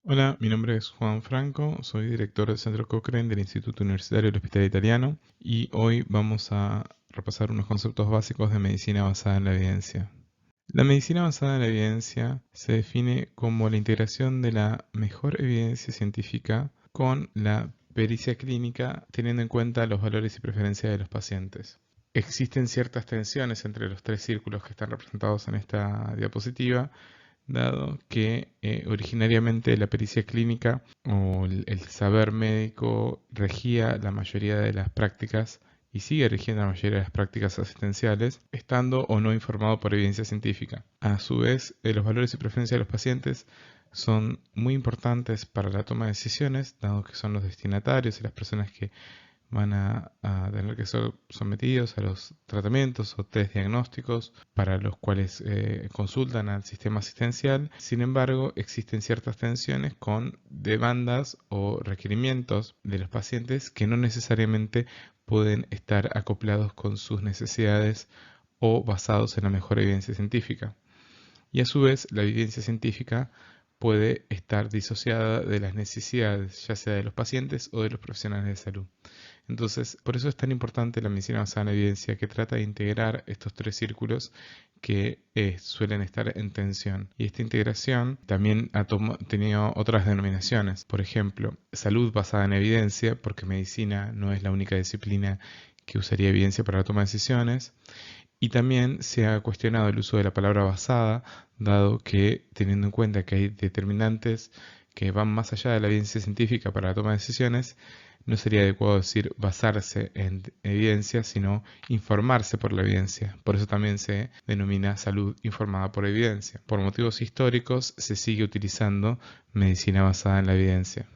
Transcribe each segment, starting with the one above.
Hola, mi nombre es Juan Franco, soy director del Centro Cochrane del Instituto Universitario del Hospital Italiano y hoy vamos a repasar unos conceptos básicos de medicina basada en la evidencia. La medicina basada en la evidencia se define como la integración de la mejor evidencia científica con la pericia clínica, teniendo en cuenta los valores y preferencias de los pacientes. Existen ciertas tensiones entre los tres círculos que están representados en esta diapositiva, dado que originariamente la pericia clínica o el saber médico regía la mayoría de las prácticas y sigue rigiendo la mayoría de las prácticas asistenciales, estando o no informado por evidencia científica. A su vez, los valores y preferencias de los pacientes son muy importantes para la toma de decisiones, dado que son los destinatarios y las personas que van a tener que ser sometidos a los tratamientos o test diagnósticos para los cuales consultan al sistema asistencial. Sin embargo, existen ciertas tensiones con demandas o requerimientos de los pacientes que no necesariamente pueden estar acoplados con sus necesidades o basados en la mejor evidencia científica. Y a su vez, la evidencia científica puede estar disociada de las necesidades, ya sea de los pacientes o de los profesionales de salud. Entonces, por eso es tan importante la medicina basada en evidencia, que trata de integrar estos tres círculos que suelen estar en tensión. Y esta integración también ha tenido otras denominaciones. Por ejemplo, salud basada en evidencia, porque medicina no es la única disciplina que usaría evidencia para la toma de decisiones. Y también se ha cuestionado el uso de la palabra basada, dado que, teniendo en cuenta que hay determinantes que van más allá de la evidencia científica para la toma de decisiones, no sería adecuado decir basarse en evidencia, sino informarse por la evidencia. Por eso también se denomina salud informada por evidencia. Por motivos históricos se sigue utilizando medicina basada en la evidencia.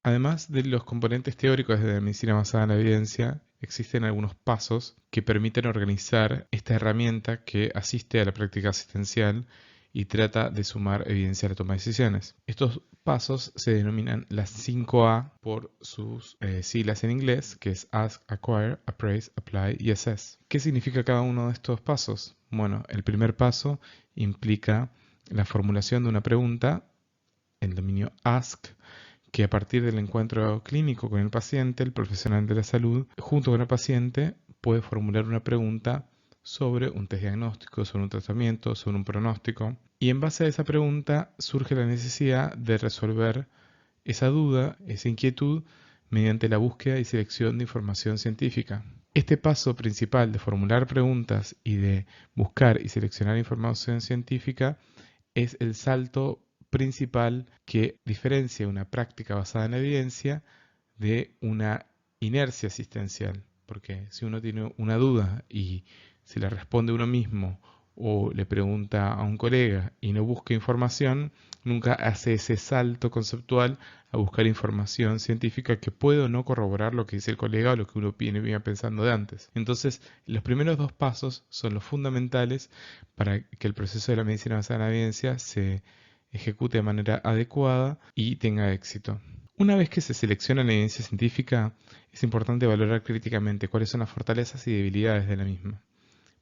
Además de los componentes teóricos de la medicina basada en la evidencia, existen algunos pasos que permiten organizar esta herramienta que asiste a la práctica asistencial y trata de sumar evidencia a la toma de decisiones. Estos pasos se denominan las 5A por sus siglas en inglés, que es Ask, Acquire, Appraise, Apply y Assess. ¿Qué significa cada uno de estos pasos? Bueno, el primer paso implica la formulación de una pregunta, el dominio Ask, que a partir del encuentro clínico con el paciente, el profesional de la salud, junto con el paciente, puede formular una pregunta sobre un test diagnóstico, sobre un tratamiento, sobre un pronóstico. Y en base a esa pregunta surge la necesidad de resolver esa duda, esa inquietud, mediante la búsqueda y selección de información científica. Este paso principal de formular preguntas y de buscar y seleccionar información científica es el salto principal que diferencia una práctica basada en evidencia de una inercia asistencial. Porque si uno tiene una duda y se le responde uno mismo o le pregunta a un colega y no busca información, nunca hace ese salto conceptual a buscar información científica que puede o no corroborar lo que dice el colega o lo que uno viene pensando de antes. Entonces, los primeros dos pasos son los fundamentales para que el proceso de la medicina basada en la evidencia se ejecute de manera adecuada y tenga éxito. Una vez que se selecciona la evidencia científica, es importante valorar críticamente cuáles son las fortalezas y debilidades de la misma.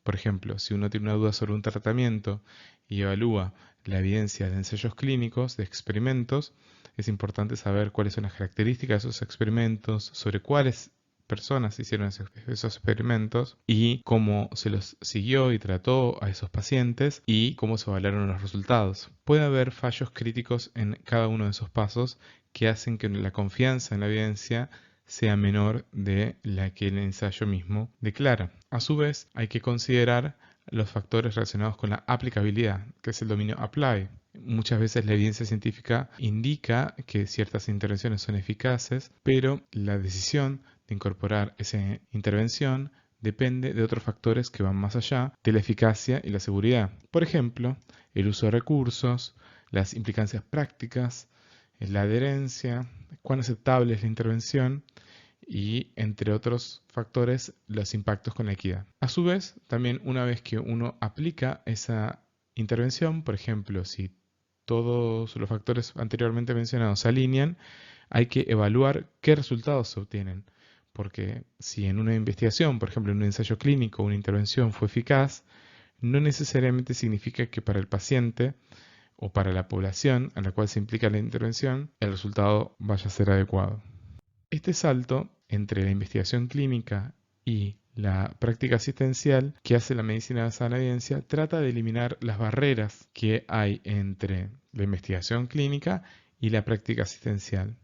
Por ejemplo, si uno tiene una duda sobre un tratamiento y evalúa la evidencia de ensayos clínicos, de experimentos, es importante saber cuáles son las características de esos experimentos, sobre cuáles personas hicieron esos experimentos y cómo se los siguió y trató a esos pacientes y cómo se evaluaron los resultados. Puede haber fallos críticos en cada uno de esos pasos que hacen que la confianza en la evidencia sea menor de la que el ensayo mismo declara. A su vez, hay que considerar los factores relacionados con la aplicabilidad, que es el dominio apply. Muchas veces la evidencia científica indica que ciertas intervenciones son eficaces, pero la decisión de incorporar esa intervención depende de otros factores que van más allá de la eficacia y la seguridad. Por ejemplo, el uso de recursos, las implicancias prácticas, la adherencia, cuán aceptable es la intervención y, entre otros factores, los impactos con la equidad. A su vez, también una vez que uno aplica esa intervención, por ejemplo, si todos los factores anteriormente mencionados se alinean, hay que evaluar qué resultados se obtienen. Porque si en una investigación, por ejemplo en un ensayo clínico, una intervención fue eficaz, no necesariamente significa que para el paciente o para la población a la cual se implica la intervención, el resultado vaya a ser adecuado. Este salto entre la investigación clínica y la práctica asistencial que hace la medicina basada en la evidencia trata de eliminar las barreras que hay entre la investigación clínica y la práctica asistencial.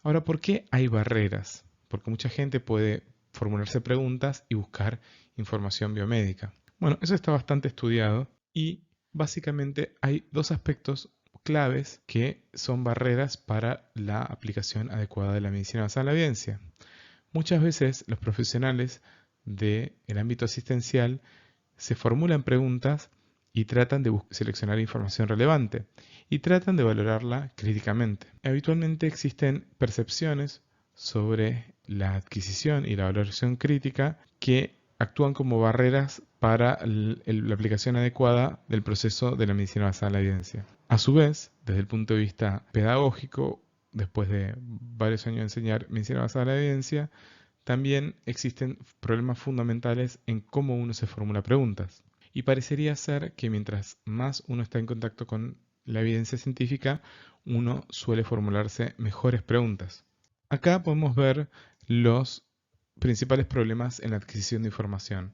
Ahora, ¿por qué hay barreras? Porque mucha gente puede formularse preguntas y buscar información biomédica. Bueno, eso está bastante estudiado y básicamente hay dos aspectos claves que son barreras para la aplicación adecuada de la medicina basada en la evidencia. Muchas veces los profesionales del ámbito asistencial se formulan preguntas y tratan de seleccionar información relevante y tratan de valorarla críticamente. Habitualmente existen percepciones sobre la adquisición y la valoración crítica que actúan como barreras para la aplicación adecuada del proceso de la medicina basada en la evidencia. A su vez, desde el punto de vista pedagógico, después de varios años de enseñar medicina basada en la evidencia, también existen problemas fundamentales en cómo uno se formula preguntas. Y parecería ser que mientras más uno está en contacto con la evidencia científica, uno suele formularse mejores preguntas. Acá podemos ver los principales problemas en la adquisición de información.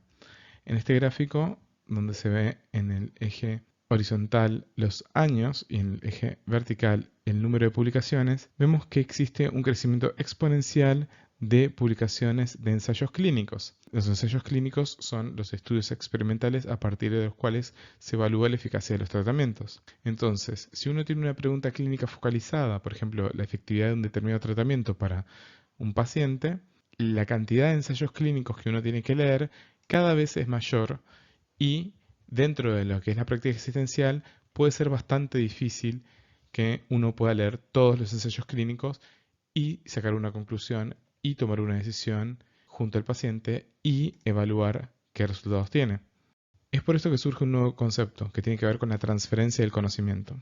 En este gráfico, donde se ve en el eje horizontal los años y en el eje vertical el número de publicaciones, vemos que existe un crecimiento exponencial de publicaciones de ensayos clínicos. Los ensayos clínicos son los estudios experimentales a partir de los cuales se evalúa la eficacia de los tratamientos. Entonces, si uno tiene una pregunta clínica focalizada, por ejemplo, la efectividad de un determinado tratamiento para un paciente, la cantidad de ensayos clínicos que uno tiene que leer cada vez es mayor y dentro de lo que es la práctica existencial puede ser bastante difícil que uno pueda leer todos los ensayos clínicos y sacar una conclusión y tomar una decisión junto al paciente y evaluar qué resultados tiene. Es por esto que surge un nuevo concepto que tiene que ver con la transferencia del conocimiento.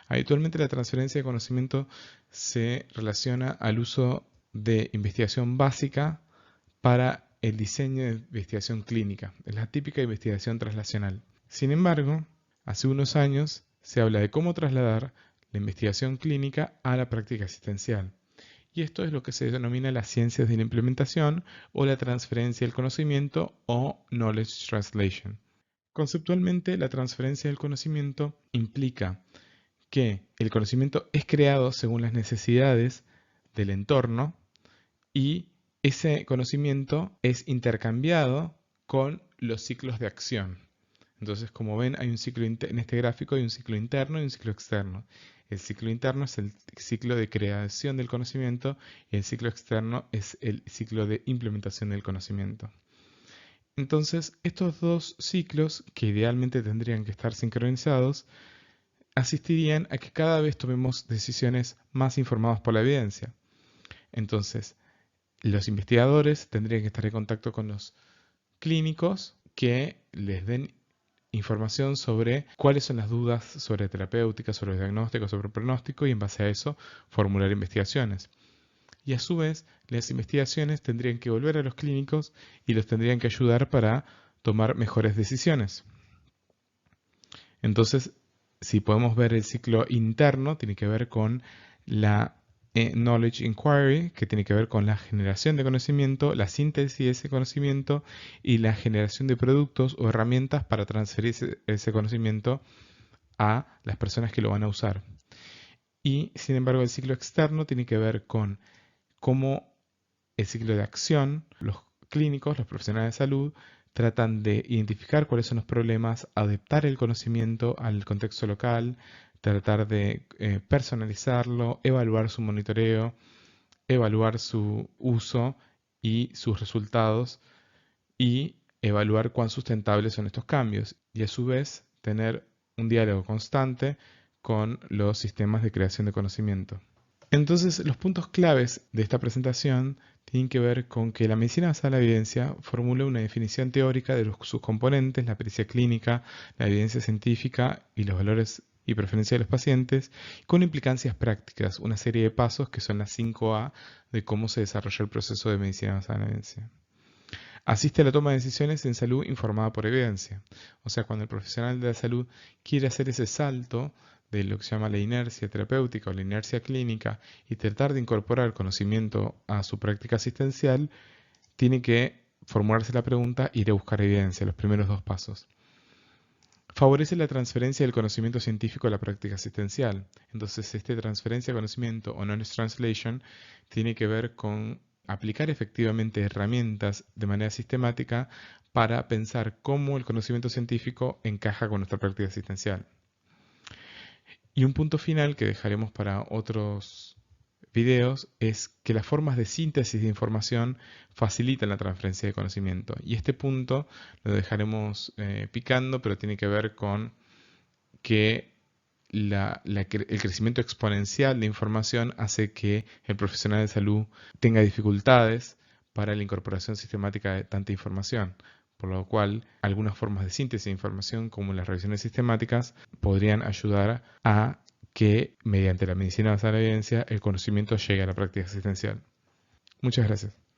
Habitualmente la transferencia de conocimiento se relaciona al uso de investigación básica para el diseño de investigación clínica. Es la típica investigación translacional. Sin embargo, hace unos años se habla de cómo trasladar la investigación clínica a la práctica asistencial. Y esto es lo que se denomina las ciencias de la implementación o la transferencia del conocimiento o knowledge translation. Conceptualmente, la transferencia del conocimiento implica que el conocimiento es creado según las necesidades del entorno y ese conocimiento es intercambiado con los ciclos de acción. Entonces, como ven, hay un ciclo en este gráfico hay un ciclo interno y un ciclo externo. El ciclo interno es el ciclo de creación del conocimiento y el ciclo externo es el ciclo de implementación del conocimiento. Entonces, estos dos ciclos, que idealmente tendrían que estar sincronizados, asistirían a que cada vez tomemos decisiones más informadas por la evidencia. Entonces, los investigadores tendrían que estar en contacto con los clínicos que les den información sobre cuáles son las dudas sobre terapéutica, sobre diagnóstico, sobre pronóstico y en base a eso formular investigaciones. Y a su vez, las investigaciones tendrían que volver a los clínicos y los tendrían que ayudar para tomar mejores decisiones. Entonces, si podemos ver el ciclo interno, tiene que ver con la Knowledge Inquiry, que tiene que ver con la generación de conocimiento, la síntesis de ese conocimiento y la generación de productos o herramientas para transferir ese conocimiento a las personas que lo van a usar. Y sin embargo, el ciclo externo tiene que ver con cómo el ciclo de acción, los clínicos, los profesionales de salud, tratan de identificar cuáles son los problemas, adaptar el conocimiento al contexto local, tratar de personalizarlo, evaluar su monitoreo, evaluar su uso y sus resultados y evaluar cuán sustentables son estos cambios y a su vez tener un diálogo constante con los sistemas de creación de conocimiento. Entonces, los puntos claves de esta presentación tienen que ver con que la medicina basada en la evidencia formula una definición teórica de sus componentes, la pericia clínica, la evidencia científica y los valores y preferencias de los pacientes, con implicancias prácticas, una serie de pasos que son las 5A de cómo se desarrolla el proceso de medicina basada en la evidencia. Asiste a la toma de decisiones en salud informada por evidencia. O sea, cuando el profesional de la salud quiere hacer ese salto de lo que se llama la inercia terapéutica o la inercia clínica y tratar de incorporar conocimiento a su práctica asistencial, tiene que formularse la pregunta e ir a buscar evidencia, los primeros dos pasos. Favorece la transferencia del conocimiento científico a la práctica asistencial. Entonces, esta transferencia de conocimiento o knowledge translation tiene que ver con aplicar efectivamente herramientas de manera sistemática para pensar cómo el conocimiento científico encaja con nuestra práctica asistencial. Y un punto final que dejaremos para otros videos es que las formas de síntesis de información facilitan la transferencia de conocimiento. Y este punto lo dejaremos picando, pero tiene que ver con que el crecimiento exponencial de información hace que el profesional de salud tenga dificultades para la incorporación sistemática de tanta información, por lo cual algunas formas de síntesis de información como las revisiones sistemáticas podrían ayudar a que mediante la medicina basada en la evidencia el conocimiento llegue a la práctica asistencial. Muchas gracias.